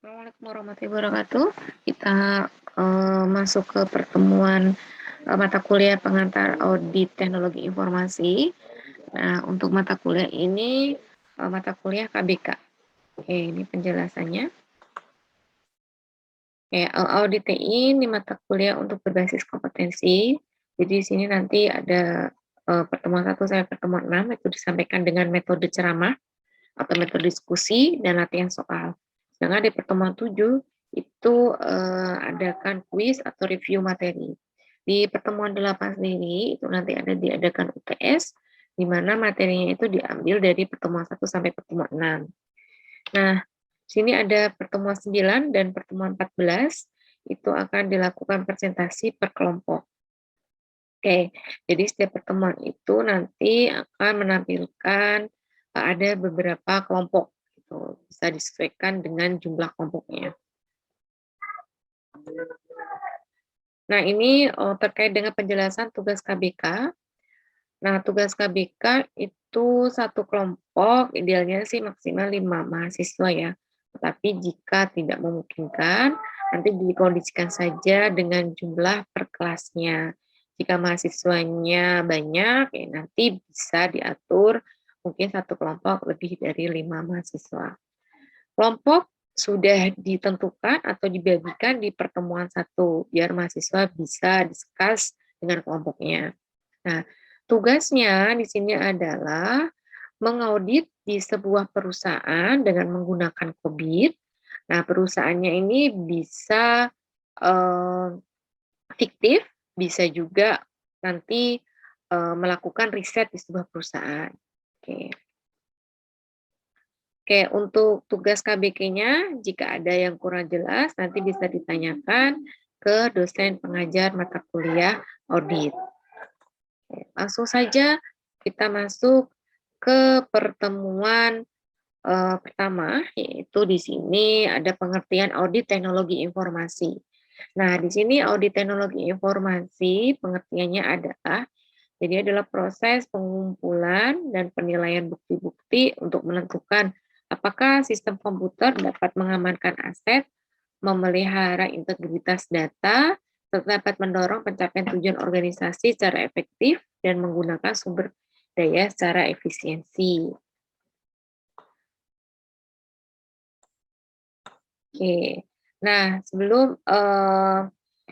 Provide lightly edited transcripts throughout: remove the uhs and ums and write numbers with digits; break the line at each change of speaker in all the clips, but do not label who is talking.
Assalamualaikum warahmatullahi wabarakatuh. Kita masuk ke pertemuan mata kuliah pengantar audit teknologi informasi. Nah, untuk mata kuliah ini mata kuliah KBK. Oke, ini penjelasannya. Oke, audit TI ini mata kuliah untuk berbasis kompetensi. Jadi di sini nanti ada pertemuan 1 sampai pertemuan 6 itu disampaikan dengan metode ceramah atau metode diskusi dan latihan soal. Sedangkan di pertemuan 7 itu adakan kuis atau review materi. Di pertemuan 8 sendiri itu nanti diadakan UTS, di mana materinya itu diambil dari pertemuan 1 sampai pertemuan 6. Nah, sini ada pertemuan 9 dan pertemuan 14, itu akan dilakukan presentasi per kelompok. Oke, jadi setiap pertemuan itu nanti akan menampilkan ada beberapa kelompok, gitu. Bisa disesuaikan dengan jumlah kelompoknya. Nah, ini terkait dengan penjelasan tugas KBK. Nah, tugas KBK itu satu kelompok, idealnya sih maksimal 5 mahasiswa ya. Tetapi jika tidak memungkinkan, nanti dikondisikan saja dengan jumlah per kelasnya. Jika mahasiswanya banyak, ya nanti bisa diatur mungkin satu kelompok lebih dari 5 mahasiswa. Kelompok sudah ditentukan atau dibagikan di pertemuan 1, biar mahasiswa bisa discuss dengan kelompoknya. Nah, tugasnya di sini adalah mengaudit di sebuah perusahaan dengan menggunakan COVID. Nah, perusahaannya ini bisa fiktif, bisa juga nanti melakukan riset di sebuah perusahaan. Oke. Oke, untuk tugas KBK-nya, jika ada yang kurang jelas, nanti bisa ditanyakan ke dosen pengajar mata kuliah audit. Oke, langsung saja kita masuk ke pertemuan pertama, yaitu di sini ada pengertian audit teknologi informasi. Nah, di sini audit teknologi informasi pengertiannya adalah jadi adalah proses pengumpulan dan penilaian bukti-bukti untuk menentukan apakah sistem komputer dapat mengamankan aset, memelihara integritas data, serta dapat mendorong pencapaian tujuan organisasi secara efektif dan menggunakan sumber daya secara efisiensi. Oke. Nah, sebelum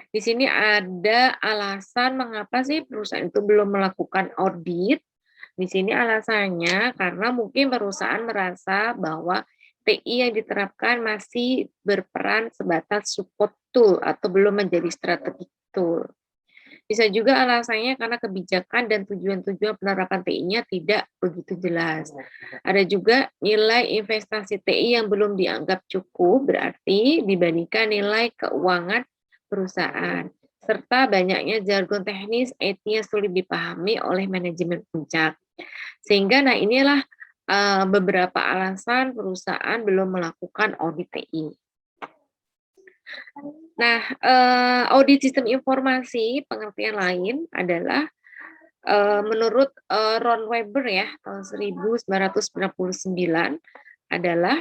di sini ada alasan mengapa sih perusahaan itu belum melakukan audit. Di sini alasannya karena mungkin perusahaan merasa bahwa TI yang diterapkan masih berperan sebatas support tool atau belum menjadi strategic tool. Bisa juga alasannya karena kebijakan dan tujuan-tujuan penerapan TI-nya tidak begitu jelas. Ada juga nilai investasi TI yang belum dianggap cukup berarti dibandingkan nilai keuangan perusahaan. Serta banyaknya jargon teknis IT yang sulit dipahami oleh manajemen puncak. Sehingga nah inilah beberapa alasan perusahaan belum melakukan audit TI. Nah, audit sistem informasi pengertian lain adalah menurut Ron Weber ya tahun 1999 adalah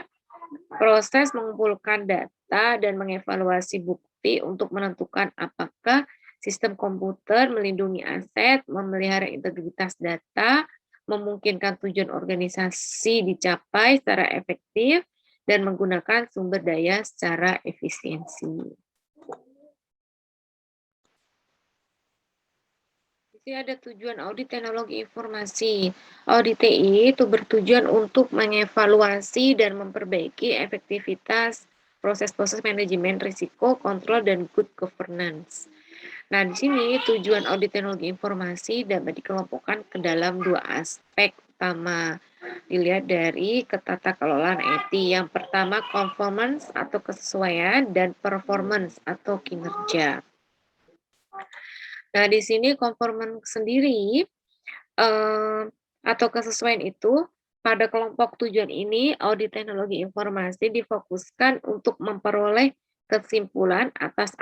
proses mengumpulkan data dan mengevaluasi bukti untuk menentukan apakah sistem komputer melindungi aset, memelihara integritas data, memungkinkan tujuan organisasi dicapai secara efektif, dan menggunakan sumber daya secara efisiensi. Jadi ada tujuan audit teknologi informasi. Audit TI itu bertujuan untuk mengevaluasi dan memperbaiki efektivitas proses-proses manajemen risiko, kontrol, dan good governance. Nah, di sini tujuan audit teknologi informasi dapat dikelompokkan ke dalam 2 aspek utama. Dilihat dari ketatakelolaan IT. Yang pertama, conformance atau kesesuaian, dan performance atau kinerja. Nah, di sini conformance sendiri atau kesesuaian itu pada kelompok tujuan ini audit teknologi informasi difokuskan untuk memperoleh kesimpulan atas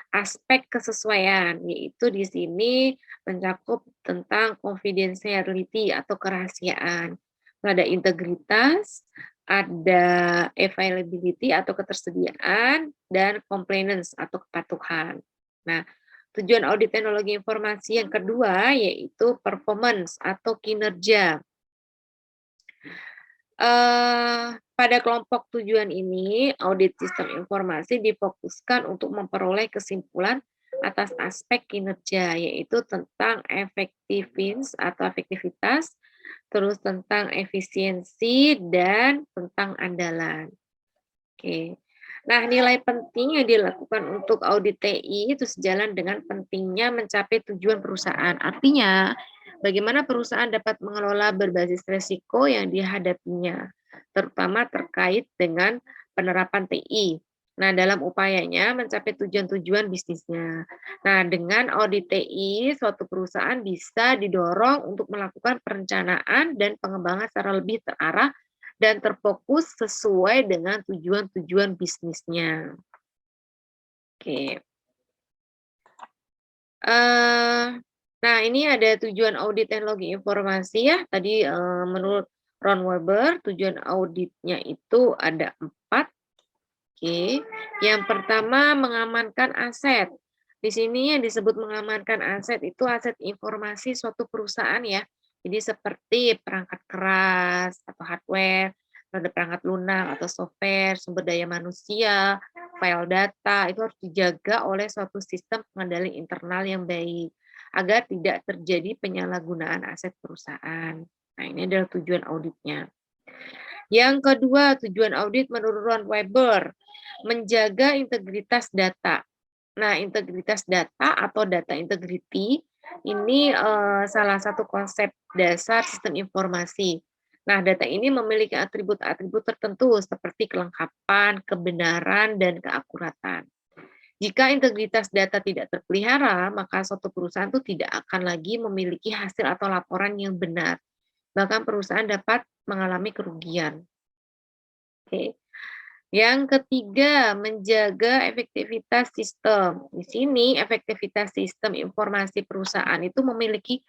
aspek kesesuaian, yaitu di sini mencakup tentang confidentiality atau kerahasiaan, pada integritas, ada availability atau ketersediaan, dan compliance atau kepatuhan. Nah, tujuan audit teknologi informasi yang kedua yaitu performance atau kinerja. Pada kelompok tujuan ini, audit sistem informasi difokuskan untuk memperoleh kesimpulan atas aspek kinerja, yaitu tentang efektivitas, terus tentang efisiensi, dan tentang andalan. Oke. Nah, nilai penting yang dilakukan untuk audit TI itu sejalan dengan pentingnya mencapai tujuan perusahaan. Artinya, bagaimana perusahaan dapat mengelola berbasis resiko yang dihadapinya, terutama terkait dengan penerapan TI. Nah, dalam upayanya mencapai tujuan-tujuan bisnisnya. Nah, dengan audit TI, suatu perusahaan bisa didorong untuk melakukan perencanaan dan pengembangan secara lebih terarah dan terfokus sesuai dengan tujuan-tujuan bisnisnya. Oke. Nah, ini ada tujuan audit teknologi informasi ya. Tadi menurut Ron Weber, tujuan auditnya itu ada 4. Oke. Yang pertama, mengamankan aset. Di sini yang disebut mengamankan aset itu aset informasi suatu perusahaan ya. Jadi seperti perangkat keras atau hardware, ada perangkat lunak atau software, sumber daya manusia, file data, itu harus dijaga oleh suatu sistem pengendali internal yang baik agar tidak terjadi penyalahgunaan aset perusahaan. Nah, ini adalah tujuan auditnya. Yang kedua, tujuan audit menurut Ron Weber, menjaga integritas data. Nah, integritas data atau data integrity ini salah satu konsep dasar sistem informasi. Nah, data ini memiliki atribut-atribut tertentu seperti kelengkapan, kebenaran, dan keakuratan. Jika integritas data tidak terpelihara, maka suatu perusahaan itu tidak akan lagi memiliki hasil atau laporan yang benar. Bahkan perusahaan dapat mengalami kerugian. Oke. Yang ketiga, menjaga efektivitas sistem. Di sini, efektivitas sistem informasi perusahaan itu memiliki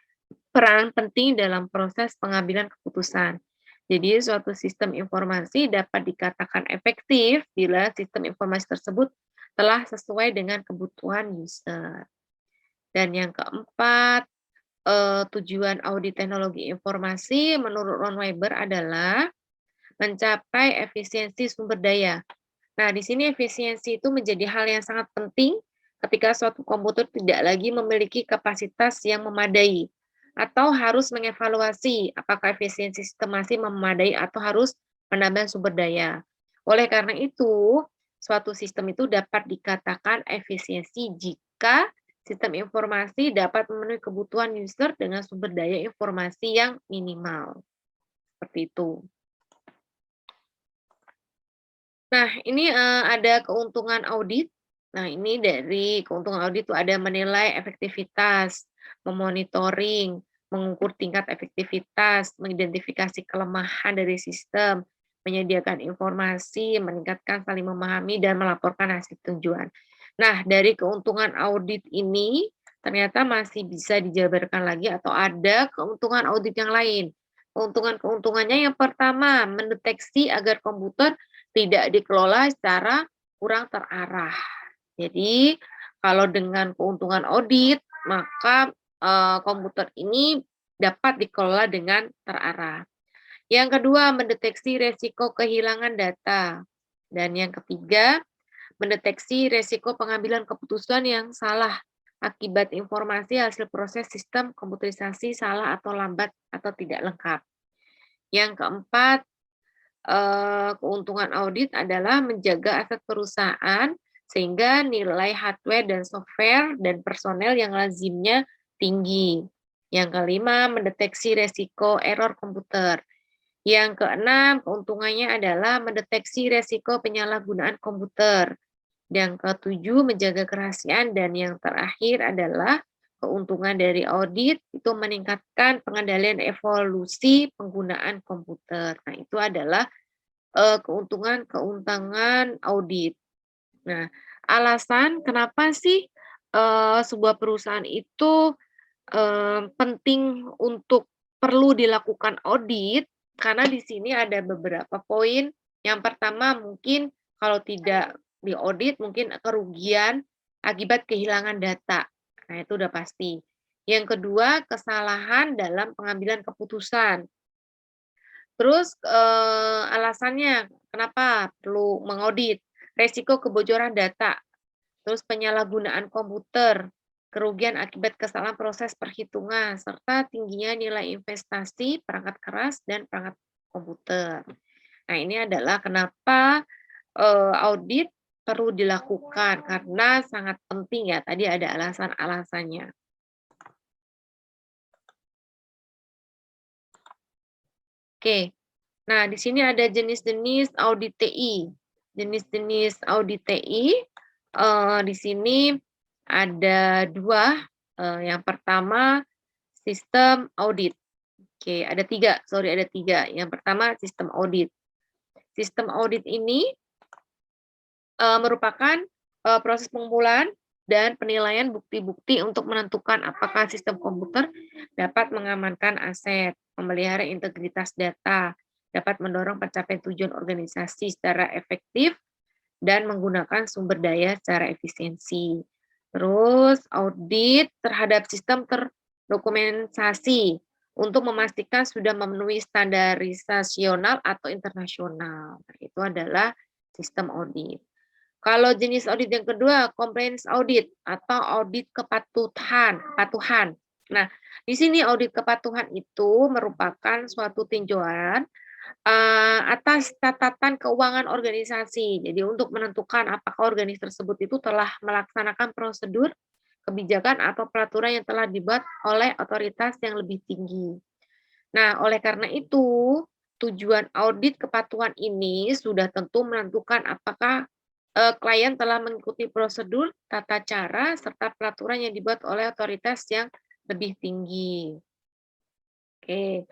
peran penting dalam proses pengambilan keputusan. Jadi, suatu sistem informasi dapat dikatakan efektif bila sistem informasi tersebut telah sesuai dengan kebutuhan user. Dan yang keempat, tujuan audit teknologi informasi menurut Ron Weber adalah mencapai efisiensi sumber daya. Nah, di sini efisiensi itu menjadi hal yang sangat penting ketika suatu komputer tidak lagi memiliki kapasitas yang memadai atau harus mengevaluasi apakah efisiensi sistem masih memadai atau harus menambah sumber daya. Oleh karena itu, suatu sistem itu dapat dikatakan efisiensi jika sistem informasi dapat memenuhi kebutuhan user dengan sumber daya informasi yang minimal. Seperti itu. Nah, ini, ada keuntungan audit. Nah, ini dari keuntungan audit itu ada menilai efektivitas, memonitoring, mengukur tingkat efektivitas, mengidentifikasi kelemahan dari sistem, menyediakan informasi, meningkatkan saling memahami, dan melaporkan hasil tujuan. Nah, dari keuntungan audit ini, ternyata masih bisa dijabarkan lagi atau ada keuntungan audit yang lain. Keuntungan-keuntungannya yang pertama, mendeteksi agar komputer tidak dikelola secara kurang terarah. Jadi, kalau dengan keuntungan audit, maka komputer ini dapat dikelola dengan terarah. Yang kedua, mendeteksi resiko kehilangan data. Dan yang ketiga, mendeteksi resiko pengambilan keputusan yang salah akibat informasi hasil proses sistem komputerisasi salah atau lambat atau tidak lengkap. Yang keempat, keuntungan audit adalah menjaga aset perusahaan sehingga nilai hardware dan software dan personel yang lazimnya tinggi. Yang kelima, mendeteksi resiko error komputer. Yang keenam, keuntungannya adalah mendeteksi resiko penyalahgunaan komputer. Yang ketujuh, menjaga kerahasiaan. Dan yang terakhir adalah keuntungan dari audit itu meningkatkan pengendalian evolusi penggunaan komputer. Nah, itu adalah keuntungan audit. Nah, alasan kenapa sih sebuah perusahaan itu penting untuk perlu dilakukan audit, Karena di sini ada beberapa poin. Yang pertama mungkin kalau tidak diaudit mungkin kerugian akibat kehilangan data. Nah, itu udah pasti. Yang kedua, kesalahan dalam pengambilan keputusan. Terus, alasannya kenapa perlu mengaudit, resiko kebocoran data, terus penyalahgunaan komputer, kerugian akibat kesalahan proses perhitungan, serta tingginya nilai investasi perangkat keras dan perangkat komputer. Nah, ini adalah kenapa, audit perlu dilakukan, karena sangat penting ya, tadi ada alasan-alasannya. Oke. Nah, di sini ada jenis-jenis audit TI. Jenis-jenis audit TI, di sini ada 2. Yang pertama sistem audit. Oke, ada 3. Sorry, ada 3. Yang pertama sistem audit. Sistem audit ini, merupakan, proses pengumpulan dan penilaian bukti-bukti untuk menentukan apakah sistem komputer dapat mengamankan aset, memelihara integritas data, dapat mendorong pencapaian tujuan organisasi secara efektif, dan menggunakan sumber daya secara efisiensi. Terus audit terhadap sistem terdokumentasi untuk memastikan sudah memenuhi standarisasional atau internasional. Nah, itu adalah sistem audit. Kalau jenis audit yang kedua, compliance audit atau audit kepatuhan. Nah, di sini audit kepatuhan itu merupakan suatu tinjauan atas catatan keuangan organisasi. Jadi untuk menentukan apakah organisasi tersebut itu telah melaksanakan prosedur, kebijakan, atau peraturan yang telah dibuat oleh otoritas yang lebih tinggi. Nah, oleh karena itu, tujuan audit kepatuhan ini sudah tentu menentukan apakah klien telah mengikuti prosedur, tata cara, serta peraturan yang dibuat oleh otoritas yang lebih tinggi. Oke.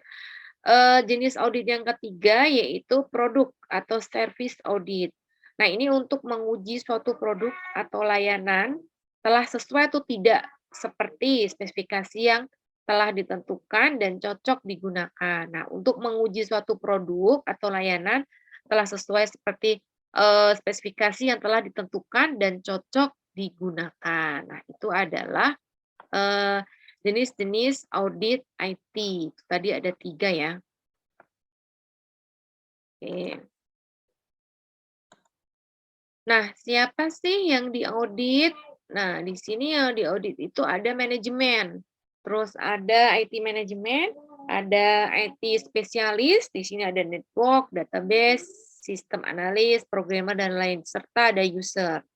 Jenis audit yang ketiga yaitu produk atau service audit. Nah, ini untuk menguji suatu produk atau layanan telah sesuai atau tidak seperti spesifikasi yang telah ditentukan dan cocok digunakan. Nah, untuk menguji suatu produk atau layanan telah sesuai seperti, spesifikasi yang telah ditentukan dan cocok digunakan. Nah, itu adalah, eee, jenis-jenis audit IT. Tadi ada 3 ya. Oke. Nah, siapa sih yang diaudit? Nah, di sini yang diaudit itu ada manajemen, terus ada IT manajemen, ada IT spesialis, di sini ada network, database, sistem analis, programmer, dan lain, serta ada user.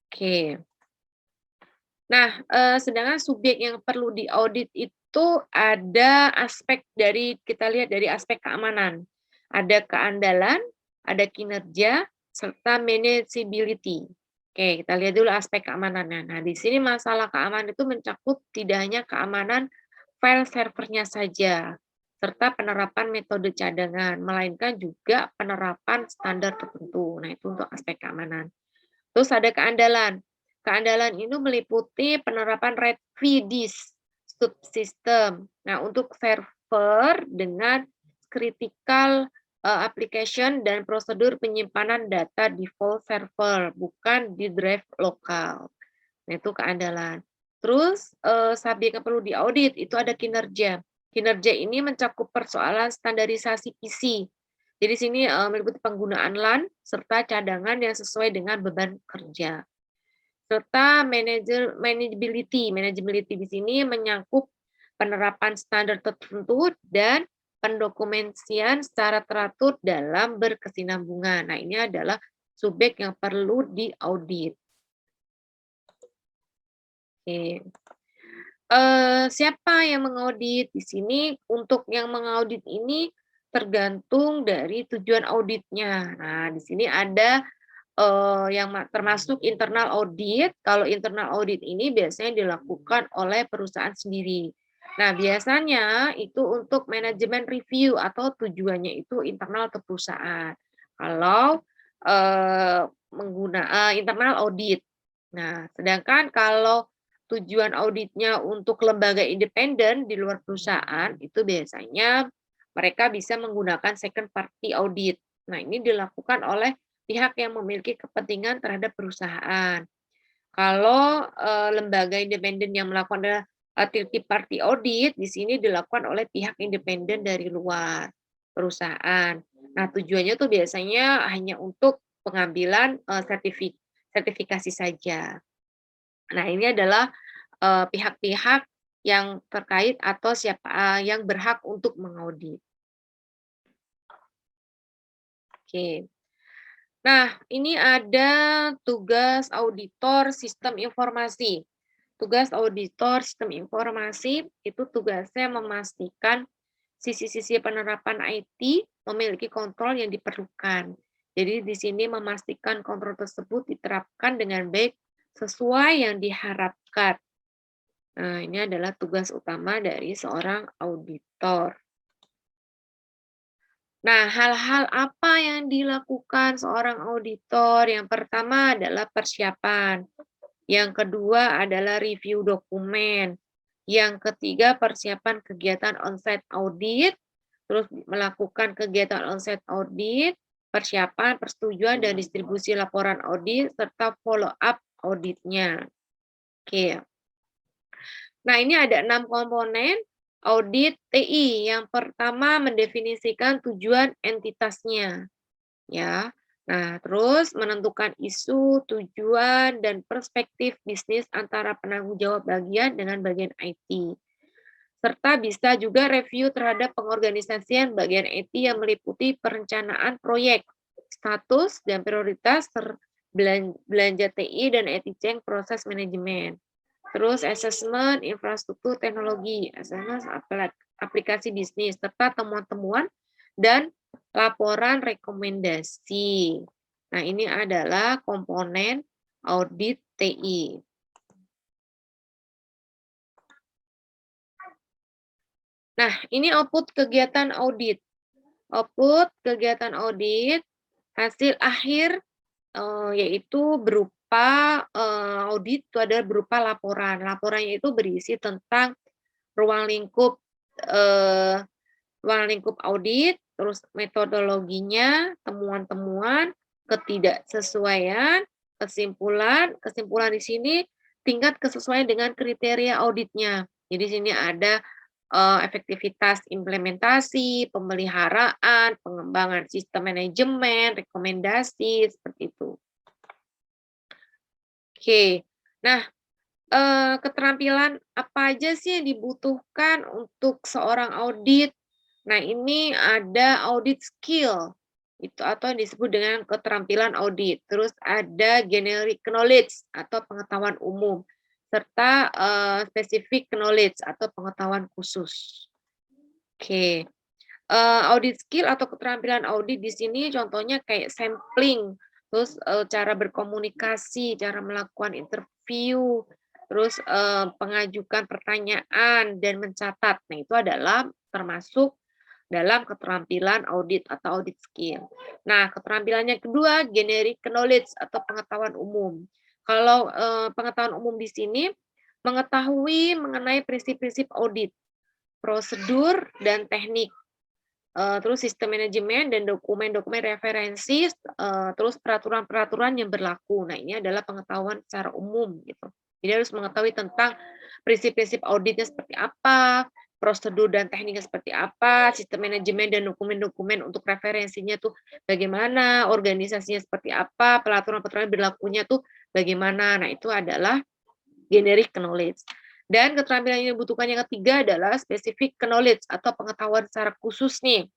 Oke. Nah, sedangkan subjek yang perlu diaudit itu ada aspek dari kita lihat dari aspek keamanan. Ada keandalan, ada kinerja, serta manageability. Oke, kita lihat dulu aspek keamanannya. Nah, di sini masalah keamanan itu mencakup tidak hanya keamanan file servernya saja, serta penerapan metode cadangan, melainkan juga penerapan standar tertentu. Nah, itu untuk aspek keamanan. Terus ada keandalan. Keandalan ini meliputi penerapan Redis subsystem. Nah, untuk server dengan critical application dan prosedur penyimpanan data default server, bukan di drive lokal. Nah, itu keandalan. Terus subjek yang perlu diaudit itu ada kinerja. Kinerja ini mencakup persoalan standarisasi PC. Jadi sini meliputi penggunaan LAN serta cadangan yang sesuai dengan beban kerja. Serta manageability. Manageability di sini menyangkut penerapan standar tertentu dan pendokumentasian secara teratur dalam berkesinambungan. Nah, ini adalah subjek yang perlu diaudit. Oke. Siapa yang mengaudit? Di sini untuk yang mengaudit ini tergantung dari tujuan auditnya. Nah, di sini ada yang termasuk internal audit. Kalau internal audit ini biasanya dilakukan oleh perusahaan sendiri. Nah, biasanya itu untuk manajemen review atau tujuannya itu internal ke perusahaan. Kalau internal audit. Nah, sedangkan kalau tujuan auditnya untuk lembaga independen di luar perusahaan itu biasanya mereka bisa menggunakan second party audit. Nah, ini dilakukan oleh pihak yang memiliki kepentingan terhadap perusahaan. Kalau, lembaga independen yang melakukan adalah, third party audit, di sini dilakukan oleh pihak independen dari luar perusahaan. Nah, tujuannya tuh biasanya hanya untuk pengambilan, sertifikasi saja. Nah, ini adalah, pihak-pihak yang terkait atau siapa yang berhak untuk mengaudit. Oke. Nah, ini ada tugas auditor sistem informasi. Tugas auditor sistem informasi itu tugasnya memastikan sisi-sisi penerapan IT memiliki kontrol yang diperlukan. Jadi di sini memastikan kontrol tersebut diterapkan dengan baik sesuai yang diharapkan. Nah, ini adalah tugas utama dari seorang auditor. Nah, hal-hal apa yang dilakukan seorang auditor? Yang pertama adalah persiapan. Yang kedua adalah review dokumen. Yang ketiga, persiapan kegiatan onsite audit, terus melakukan kegiatan onsite audit, persiapan, persetujuan, dan distribusi laporan audit, serta follow up auditnya. Oke. Nah, ini ada 6 komponen audit TI. Yang pertama mendefinisikan tujuan entitasnya, ya. Nah, terus menentukan isu, tujuan, dan perspektif bisnis antara penanggung jawab bagian dengan bagian IT. Serta bisa juga review terhadap pengorganisasian bagian IT yang meliputi perencanaan proyek, status dan prioritas, belanja TI dan IT change proses manajemen. Terus assessment infrastruktur teknologi, assessment aplikasi bisnis, serta temuan-temuan dan laporan rekomendasi. Nah, ini adalah komponen audit TI. Nah, ini output kegiatan audit. Output kegiatan audit, hasil akhir yaitu berupa audit itu adalah berupa laporan. Laporannya itu berisi tentang ruang lingkup eh, ruang lingkup audit, terus metodologinya, temuan-temuan, ketidaksesuaian, kesimpulan. Kesimpulan di sini tingkat kesesuaian dengan kriteria auditnya. Jadi di sini ada efektivitas implementasi, pemeliharaan, pengembangan sistem manajemen, rekomendasi, seperti itu. Oke. Nah, keterampilan apa aja sih yang dibutuhkan untuk seorang audit? Nah, ini ada audit skill, itu atau yang disebut dengan keterampilan audit. Terus ada generic knowledge atau pengetahuan umum, serta specific knowledge atau pengetahuan khusus. Oke. Audit skill atau keterampilan audit di sini contohnya kayak sampling, terus cara berkomunikasi, cara melakukan interview, terus pengajukan pertanyaan dan mencatat. Nah, itu adalah termasuk dalam keterampilan audit atau audit skill. Nah, keterampilannya kedua, generic knowledge atau pengetahuan umum. Kalau pengetahuan umum di sini mengetahui mengenai prinsip-prinsip audit, prosedur dan teknik, terus sistem manajemen dan dokumen-dokumen referensi, terus peraturan-peraturan yang berlaku. Nah, ini adalah pengetahuan secara umum gitu. Jadi harus mengetahui tentang prinsip-prinsip auditnya seperti apa, prosedur dan tekniknya seperti apa, sistem manajemen dan dokumen-dokumen untuk referensinya tuh bagaimana, organisasinya seperti apa, peraturan-peraturan berlakunya tuh bagaimana. Nah, itu adalah generic knowledge. Dan keterampilan yang dibutuhkan yang ketiga adalah specific knowledge atau pengetahuan secara khusus nih.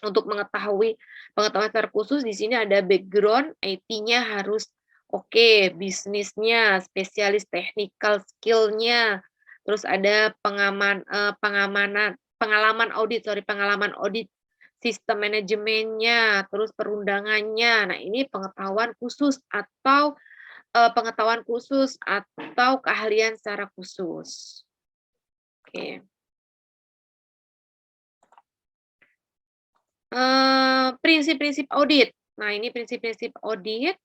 Untuk mengetahui pengetahuan secara khusus di sini ada background IT-nya harus oke, bisnisnya, spesialis technical skill-nya, terus ada pengalaman audit, pengalaman audit sistem manajemennya, terus perundangannya. Nah, ini pengetahuan khusus atau pengetahuan khusus atau keahlian secara khusus. Oke. Prinsip-prinsip audit. Nah, ini prinsip-prinsip audit,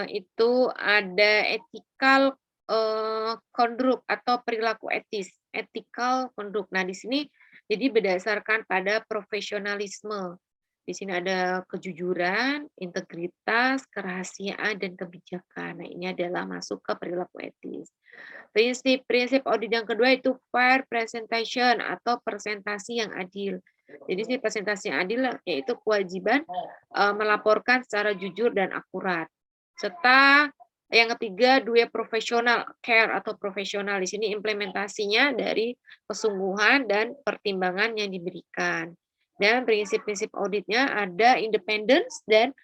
itu ada ethical, conduct atau perilaku etis, ethical conduct. Nah, di sini Jadi berdasarkan pada profesionalisme. Di sini ada kejujuran, integritas, kerahasiaan, dan kebijakan. Nah, ini adalah masuk ke perilaku etis. Prinsip-prinsip audit yang kedua itu fair presentation atau presentasi yang adil. Jadi sih presentasi yang adil yaitu kewajiban melaporkan secara jujur dan akurat. Serta yang ketiga, dua profesional care atau profesional. Di sini implementasinya dari kesungguhan dan pertimbangan yang diberikan. Dan prinsip-prinsip auditnya ada independence dan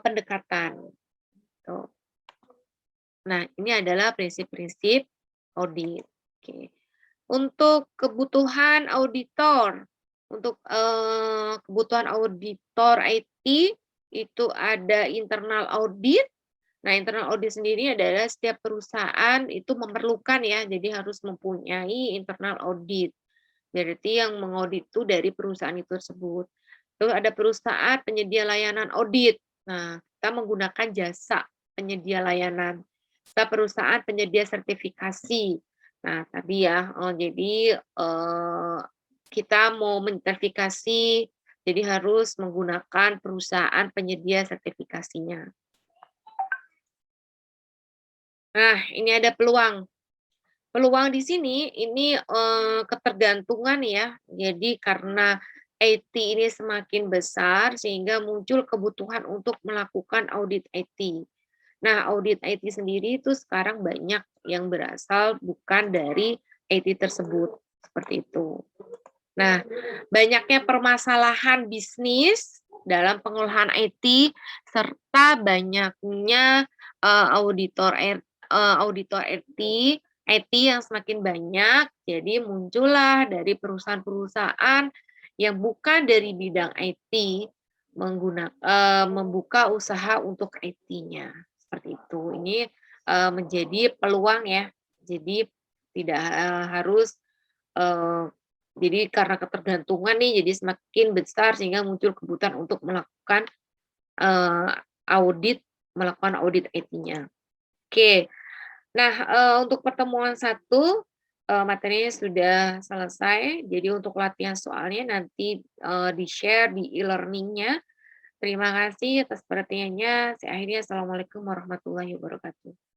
pendekatan. Tuh. Nah, ini adalah prinsip-prinsip audit. Oke. Untuk kebutuhan auditor, untuk kebutuhan auditor IT itu ada internal audit. Nah, internal audit sendiri adalah setiap perusahaan itu memerlukan ya, jadi harus mempunyai internal audit. Berarti yang mengaudit itu dari perusahaan itu tersebut. Terus ada perusahaan penyedia layanan audit. Nah, kita menggunakan jasa penyedia layanan. Kita perusahaan penyedia sertifikasi. Nah, tadi ya, jadi kita mau mensertifikasi, jadi harus menggunakan perusahaan penyedia sertifikasinya. Nah, ini ada peluang. Peluang di sini ini, ketergantungan ya. Jadi karena IT ini semakin besar sehingga muncul kebutuhan untuk melakukan audit IT. Nah, audit IT sendiri itu sekarang banyak yang berasal bukan dari IT tersebut, seperti itu. Nah, banyaknya permasalahan bisnis dalam pengolahan IT serta banyaknya, auditor IT yang semakin banyak, jadi muncullah dari perusahaan-perusahaan yang bukan dari bidang IT membuka usaha untuk IT-nya, seperti itu. Ini, menjadi peluang ya, jadi tidak, harus, eee jadi karena ketergantungan nih, jadi semakin besar sehingga muncul kebutuhan untuk melakukan, eee, audit melakukan audit IT-nya. Oke. Nah, untuk pertemuan satu materinya sudah selesai, jadi untuk latihan soalnya nanti, di-share di e-learning-nya. Terima kasih atas perhatiannya. Saya akhiri, assalamualaikum warahmatullahi wabarakatuh.